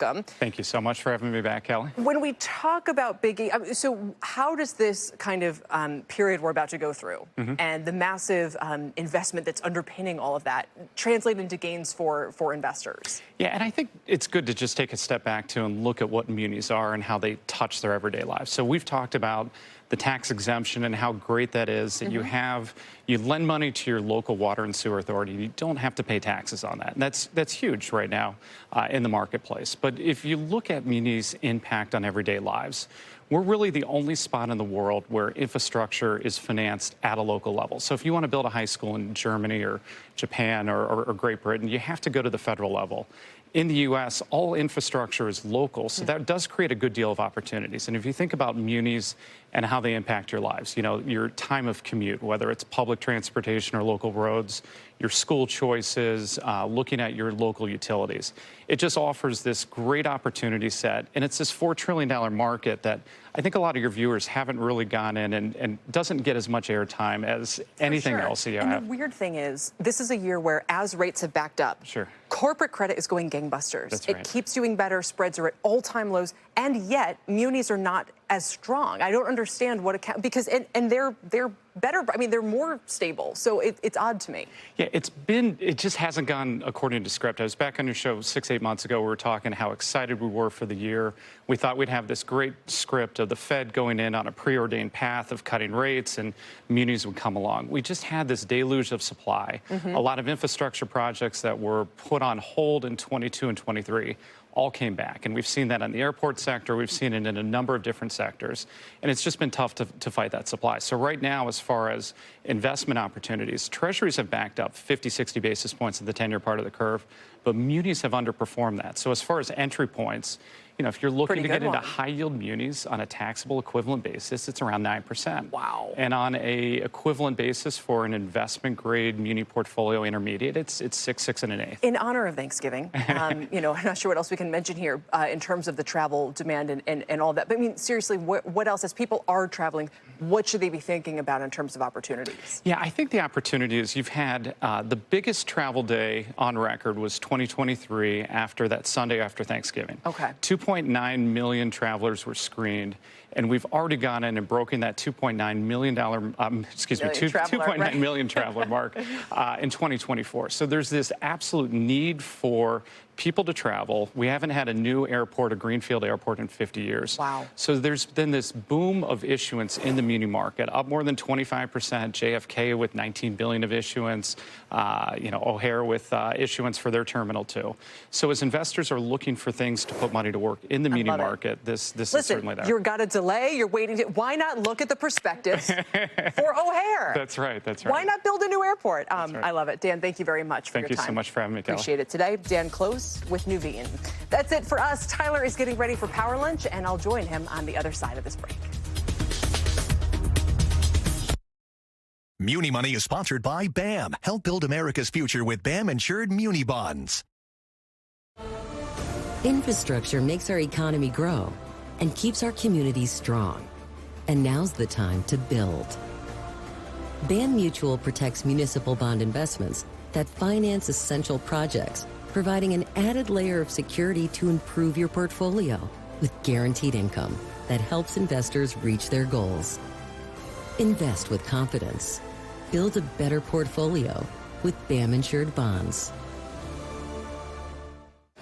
welcome. Thank you so much for having me back, Kelly. When we talk about so how does this kind of period we're about to go through and the massive investment that's underpinning all of that translate into gains for investors? Yeah, and I think it's good to just take a step back to and look at what munis are and how they touch their everyday lives. So we've talked about the tax exemption and how great that is that you lend money to your local water and sewer authority. You don't have to pay taxes on that. And that's huge right now in the marketplace. But if you look at munis' impact on everyday lives, we're really the only spot in the world where infrastructure is financed at a local level. So if you want to build a high school in Germany or Japan or Great Britain, you have to go to the federal level. In the U.S., all infrastructure is local, so that does create a good deal of opportunities. And if you think about munis and how they impact your lives, you know, your time of commute, whether it's public transportation or local roads, your school choices, looking at your local utilities, it just offers this great opportunity set. And it's this $4 trillion market that I think a lot of your viewers haven't really gone in and doesn't get as much airtime as anything else you have. And the weird thing is, this is a year where as rates have backed up, corporate credit is going gangbusters. That's right. It keeps doing better, spreads are at all-time lows, and yet munis are not as strong. I don't understand what because they're better. I mean, they're more stable. So it's odd to me. Yeah, it just hasn't gone according to script. I was back on your show 6-8 months ago. We were talking how excited we were for the year. We thought we'd have this great script of the Fed going in on a preordained path of cutting rates and munis would come along. We just had this deluge of supply. A lot of infrastructure projects that were put on hold in 22 and 23 all came back. And we've seen that in the airport sector. We've seen it in a number of different sectors. And it's just been tough to fight that supply. So right now, as far as investment opportunities, treasuries have backed up 50, 60 basis points at the 10-year part of the curve, but munis have underperformed that. So as far as entry points, you know, if you're looking to get into high-yield munis on a taxable equivalent basis, it's around 9%. Wow. And on a equivalent basis for an investment-grade muni portfolio intermediate, it's 6 and an eighth. In honor of Thanksgiving, you know, I'm not sure what else we can mention here in terms of the travel demand and all that. But I mean, seriously, what else, as people are traveling, what should they be thinking about in terms of opportunities? Yeah, I think the opportunity is you've had the biggest travel day on record was 2023 after that Sunday after Thanksgiving. Okay. 2.9 million travelers were screened, and we've already gone in and broken that $2.9 million, $2.9 million traveler mark in 2024. So there's this absolute need for people to travel. We haven't had a new airport, a greenfield airport, in 50 years. Wow. So there's been this boom of issuance in the muni market, up more than 25%. JFK with $19 billion of issuance, you know, O'Hare with issuance for their Terminal 2. So as investors are looking for things to put money to work in the muni market, this is certainly there. You've got a delay. You're waiting. Why not look at the prospectus for O'Hare? That's right. That's right. Why not build a new airport? Right. I love it. Dan, thank you very much for your time. Thank you so much for having me, Kelly. Appreciate it today. Dan Close with Nuveen. That's it for us. Tyler is getting ready for Power Lunch, and I'll join him on the other side of this break. Muni Money is sponsored by BAM. Help build America's future with BAM-insured Muni bonds. Infrastructure makes our economy grow and keeps our communities strong. And now's the time to build. BAM Mutual protects municipal bond investments that finance essential projects, providing an added layer of security to improve your portfolio with guaranteed income that helps investors reach their goals. Invest with confidence. Build a better portfolio with BAM-insured bonds.